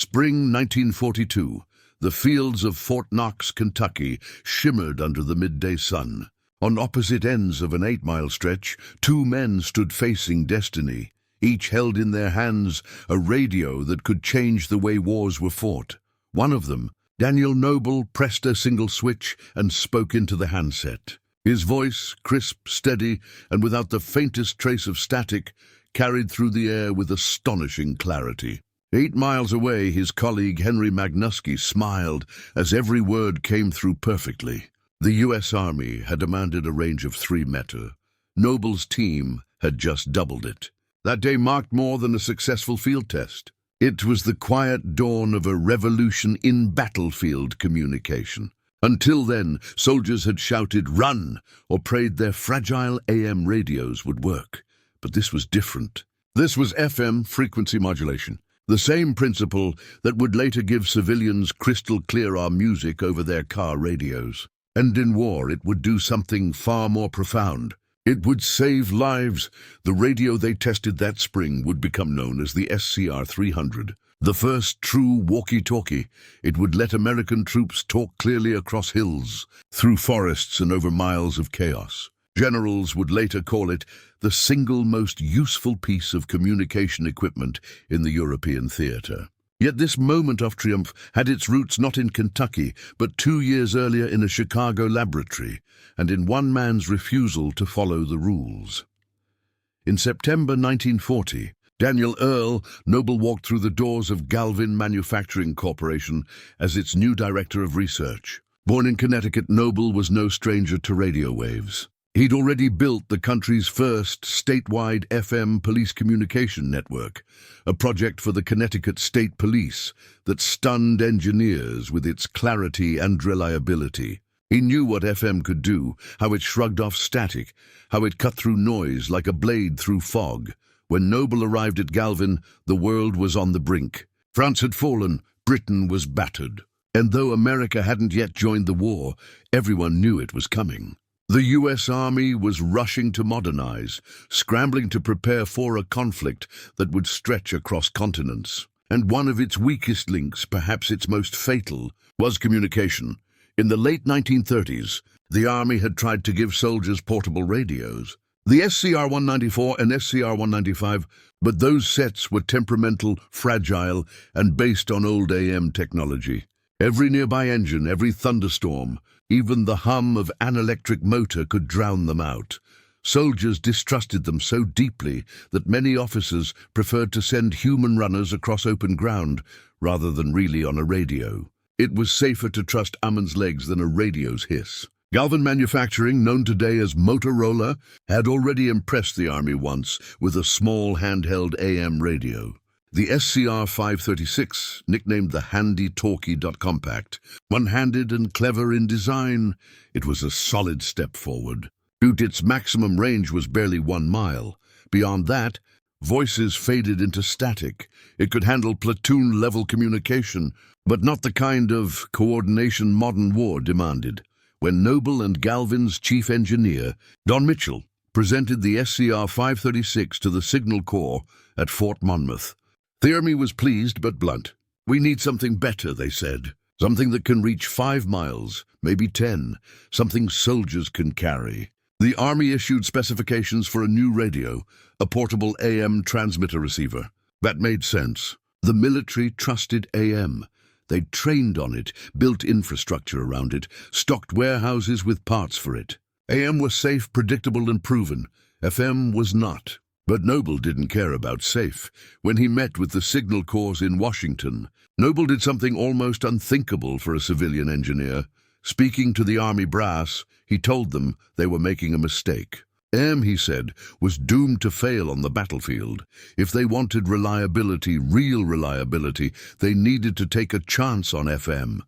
Spring 1942. The fields of Fort Knox, Kentucky, shimmered under the midday sun. On opposite ends of an 8-mile stretch, two men stood facing destiny. Each held in their hands a radio that could change the way wars were fought. One of them, Daniel Noble, pressed a single switch and spoke into the handset. His voice, crisp, steady, and without the faintest trace of static, carried through the air with astonishing clarity. 8 miles away, his colleague Henry Magnuski smiled as every word came through perfectly. The U.S. Army had demanded a range of 3 meters. Noble's team had just doubled it. That day marked more than a successful field test. It was the quiet dawn of a revolution in battlefield communication. Until then, soldiers had shouted, "Run!" or prayed their fragile AM radios would work. But this was different. This was FM frequency modulation. The same principle that would later give civilians crystal-clear music over their car radios. And in war, it would do something far more profound. It would save lives. The radio they tested that spring would become known as the SCR-300, the first true walkie-talkie. It would let American troops talk clearly across hills, through forests and over miles of chaos. Generals would later call it the single most useful piece of communication equipment in the European theater. Yet this moment of triumph had its roots not in Kentucky, but 2 years earlier in a Chicago laboratory, and in one man's refusal to follow the rules. In September 1940, Daniel Earl Noble walked through the doors of Galvin Manufacturing Corporation as its new director of research. Born in Connecticut, Noble was no stranger to radio waves. He'd already built the country's first statewide FM police communication network, a project for the Connecticut State Police that stunned engineers with its clarity and reliability. He knew what FM could do, how it shrugged off static, how it cut through noise like a blade through fog. When Noble arrived at Galvin, the world was on the brink. France had fallen, Britain was battered. And though America hadn't yet joined the war, everyone knew it was coming. The U.S. Army was rushing to modernize, scrambling to prepare for a conflict that would stretch across continents. And one of its weakest links, perhaps its most fatal, was communication. In the late 1930s, the Army had tried to give soldiers portable radios. The SCR-194 and SCR-195, but those sets were temperamental, fragile, and based on old AM technology. Every nearby engine, every thunderstorm, even the hum of an electric motor could drown them out. Soldiers distrusted them so deeply that many officers preferred to send human runners across open ground rather than relay on a radio. It was safer to trust Ammon's legs than a radio's hiss. Galvin Manufacturing, known today as Motorola, had already impressed the Army once with a small handheld AM radio. The SCR-536, nicknamed the Handy Talkie Compact, one-handed and clever in design, it was a solid step forward. Its maximum range was barely 1 mile. Beyond that, voices faded into static. It could handle platoon-level communication, but not the kind of coordination modern war demanded. When Noble and Galvin's chief engineer, Don Mitchell, presented the SCR-536 to the Signal Corps at Fort Monmouth, the Army was pleased but blunt. "We need something better," they said. "Something that can reach 5 miles, maybe 10, something soldiers can carry." The Army issued specifications for a new radio, a portable AM transmitter receiver. That made sense. The military trusted AM. They'd trained on it, built infrastructure around it, stocked warehouses with parts for it. AM was safe, predictable, and proven. FM was not. But Noble didn't care about safe. When he met with the Signal Corps in Washington, Noble did something almost unthinkable for a civilian engineer. Speaking to the Army brass, he told them they were making a mistake. AM, he said, was doomed to fail on the battlefield. If they wanted reliability, real reliability, they needed to take a chance on FM.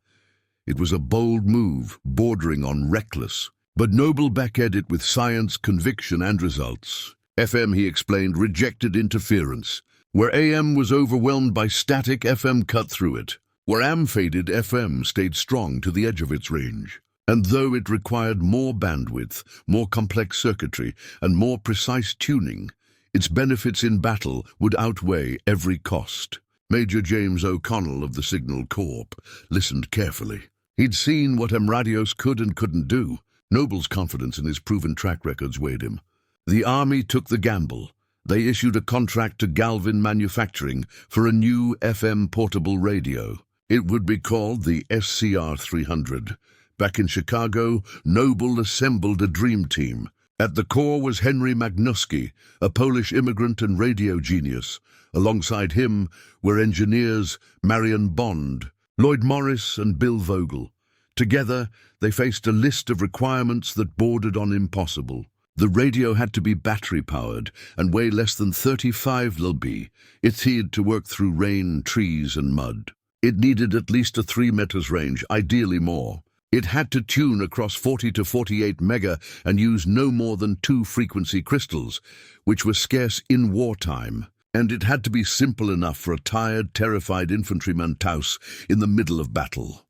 It was a bold move, bordering on reckless. But Noble backed it with science, conviction, and results. FM, he explained, rejected interference. Where AM was overwhelmed by static, FM cut through it. Where AM faded, FM stayed strong to the edge of its range. And though it required more bandwidth, more complex circuitry, and more precise tuning, its benefits in battle would outweigh every cost. Major James O'Connell of the Signal Corps listened carefully. He'd seen what Radios could and couldn't do. Noble's confidence in his proven track records weighed him. The Army took the gamble. They issued a contract to Galvin Manufacturing for a new FM portable radio. It would be called the SCR 300. Back in Chicago, Noble assembled a dream team. At the core was Henry Magnuski, a Polish immigrant and radio genius. Alongside him were engineers Marion Bond, Lloyd Morris and Bill Vogel. Together, they faced a list of requirements that bordered on impossible. The radio had to be battery-powered and weigh less than 35 lb. It had to work through rain, trees and mud. It needed at least a 3 meters range, ideally more. It had to tune across 40 to 48 mega and use no more than 2 frequency crystals, which were scarce in wartime. And it had to be simple enough for a tired, terrified infantryman Taus in the middle of battle.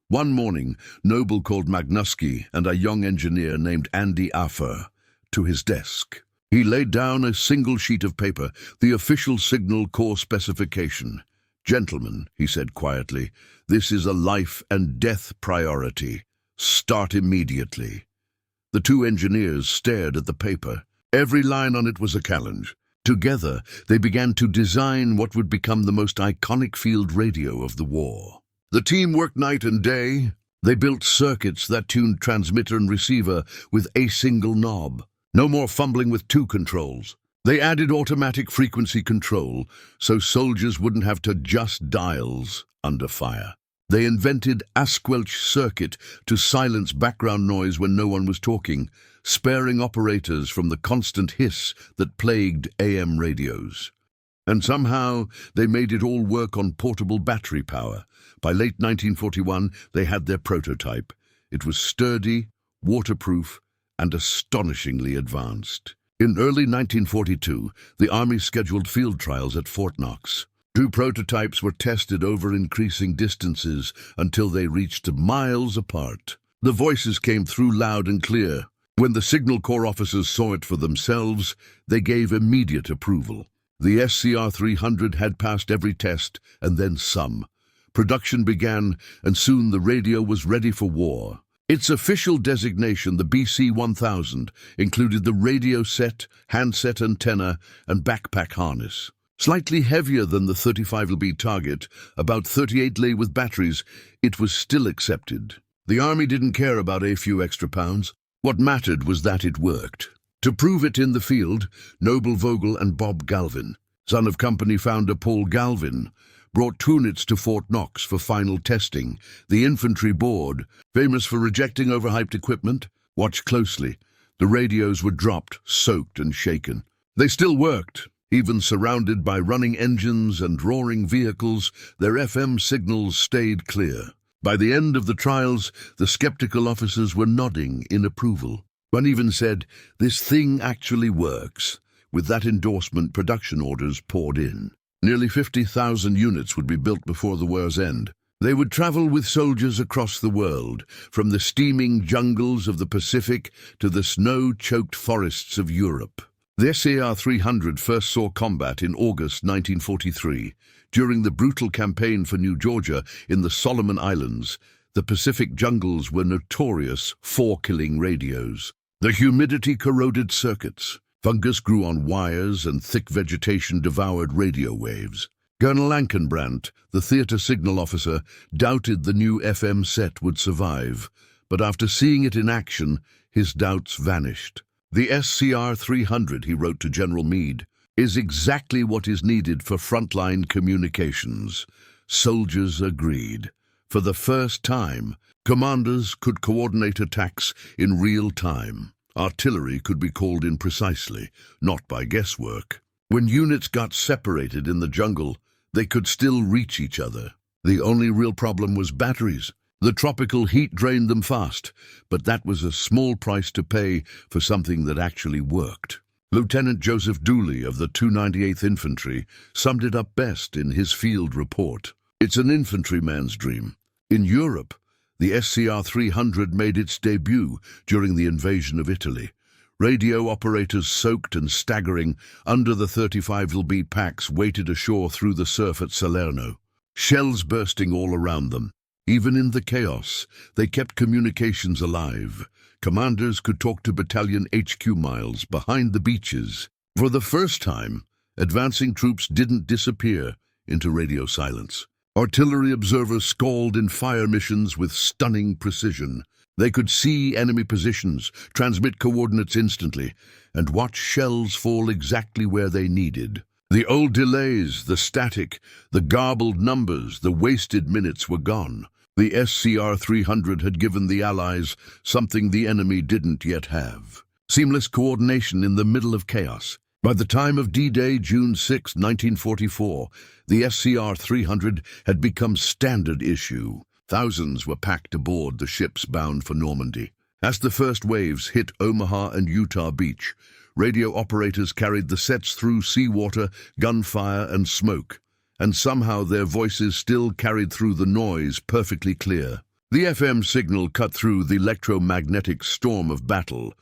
One morning, Noble called Magnuski and a young engineer named Andy Affer to his desk. He laid down a single sheet of paper, the official Signal Corps specification. "Gentlemen," he said quietly, "this is a life and death priority. Start immediately." The two engineers stared at the paper. Every line on it was a challenge. Together, they began to design what would become the most iconic field radio of the war. The team worked night and day. They built circuits that tuned transmitter and receiver with a single knob. No more fumbling with 2 controls. They added automatic frequency control so soldiers wouldn't have to adjust dials under fire. They invented a squelch circuit to silence background noise when no one was talking, sparing operators from the constant hiss that plagued AM radios. And somehow they made it all work on portable battery power. By late 1941, they had their prototype. It was sturdy, waterproof, and astonishingly advanced. In early 1942, the Army scheduled field trials at Fort Knox. 2 prototypes were tested over increasing distances until they reached miles apart. The voices came through loud and clear. When the Signal Corps officers saw it for themselves, they gave immediate approval. The SCR 300 had passed every test, and then some. Production began, and soon the radio was ready for war. Its official designation, the BC-1000, included the radio set, handset antenna, and backpack harness. Slightly heavier than the 35 lb target, about 38 lay with batteries, it was still accepted. The Army didn't care about a few extra pounds. What mattered was that it worked. To prove it in the field, Noble Vogel and Bob Galvin, son of company founder Paul Galvin, brought 2 units to Fort Knox for final testing. The infantry board, famous for rejecting overhyped equipment, watched closely. The radios were dropped, soaked and shaken. They still worked. Even surrounded by running engines and roaring vehicles, their FM signals stayed clear. By the end of the trials, the skeptical officers were nodding in approval. One even said, "This thing actually works." With that endorsement, production orders poured in. Nearly 50,000 units would be built before the war's end. They would travel with soldiers across the world, from the steaming jungles of the Pacific to the snow-choked forests of Europe. The SCR 300 first saw combat in August 1943. During the brutal campaign for New Georgia in the Solomon Islands, the Pacific jungles were notorious for killing radios. The humidity corroded circuits. Fungus grew on wires and thick vegetation devoured radio waves. Colonel Lankenbrandt, the theater signal officer, doubted the new FM set would survive, but after seeing it in action, his doubts vanished. "The SCR 300, he wrote to General Meade, is exactly what is needed for frontline communications. Soldiers agreed. For the first time, commanders could coordinate attacks in real time. Artillery could be called in precisely, not by guesswork. When units got separated in the jungle, they could still reach each other. The only real problem was batteries. The tropical heat drained them fast, but that was a small price to pay for something that actually worked." Lieutenant Joseph Dooley of the 298th Infantry summed it up best in his field report. "It's an infantryman's dream. In Europe, the SCR 300 made its debut during the invasion of Italy. Radio operators, soaked and staggering under the 35 lb packs, waited ashore through the surf at Salerno. Shells bursting all around them. Even in the chaos, they kept communications alive. Commanders could talk to battalion HQ miles behind the beaches. For the first time, advancing troops didn't disappear into radio silence. Artillery observers scrawled in fire missions with stunning precision. They could see enemy positions, transmit coordinates instantly, and watch shells fall exactly where they needed. The old delays, the static, the garbled numbers, the wasted minutes were gone. The SCR-300 had given the Allies something the enemy didn't yet have. Seamless coordination in the middle of chaos. By the time of D-Day, June 6, 1944, the SCR-300 had become standard issue. Thousands were packed aboard the ships bound for Normandy. As the first waves hit Omaha and Utah Beach, radio operators carried the sets through seawater, gunfire, and smoke, and somehow their voices still carried through the noise perfectly clear. The FM signal cut through the electromagnetic storm of battle.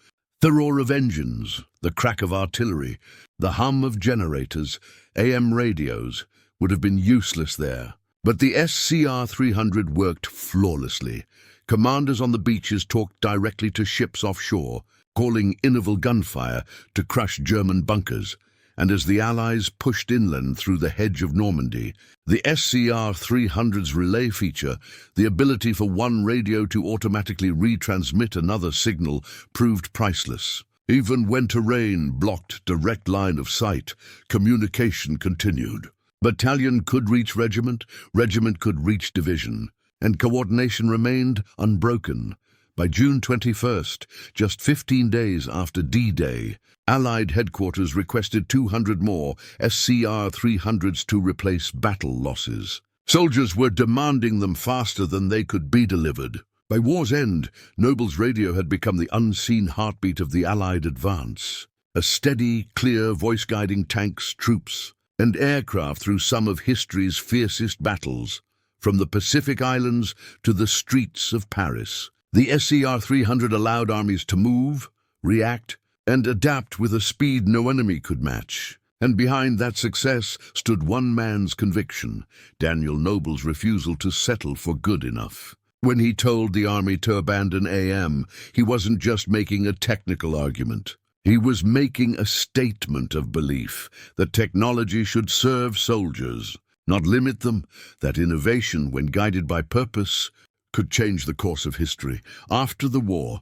The roar of engines, the crack of artillery, the hum of generators, AM radios would have been useless there. But the SCR-300 worked flawlessly. Commanders on the beaches talked directly to ships offshore, calling interval gunfire to crush German bunkers. And as the Allies pushed inland through the hedge of Normandy, the SCR-300's relay feature, the ability for one radio to automatically retransmit another signal, proved priceless. Even when terrain blocked direct line of sight, communication continued. Battalion could reach regiment, regiment could reach division, and coordination remained unbroken. By June 21st, just 15 days after D-Day, Allied headquarters requested 200 more SCR-300s to replace battle losses. Soldiers were demanding them faster than they could be delivered. By war's end, Noble's radio had become the unseen heartbeat of the Allied advance. A steady, clear voice guiding tanks, troops, and aircraft through some of history's fiercest battles, from the Pacific Islands to the streets of Paris. The SCR-300 allowed armies to move, react, and adapt with a speed no enemy could match. And behind that success stood one man's conviction, Daniel Noble's refusal to settle for good enough. When he told the army to abandon AM, he wasn't just making a technical argument. He was making a statement of belief that technology should serve soldiers, not limit them, that innovation, when guided by purpose, could change the course of history. After the war,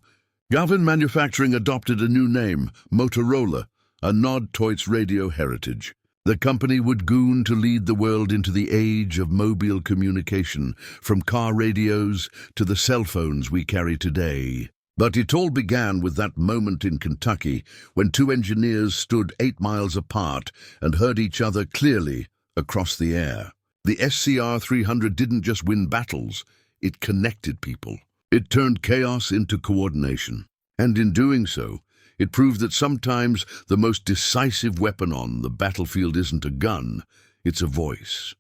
Galvin Manufacturing adopted a new name, Motorola, a nod to its radio heritage. The company would go on to lead the world into the age of mobile communication, from car radios to the cell phones we carry today. But it all began with that moment in Kentucky when two engineers stood 8 miles apart and heard each other clearly across the air. The SCR-300 didn't just win battles, it connected people. It turned chaos into coordination. And in doing so, it proved that sometimes the most decisive weapon on the battlefield isn't a gun, it's a voice.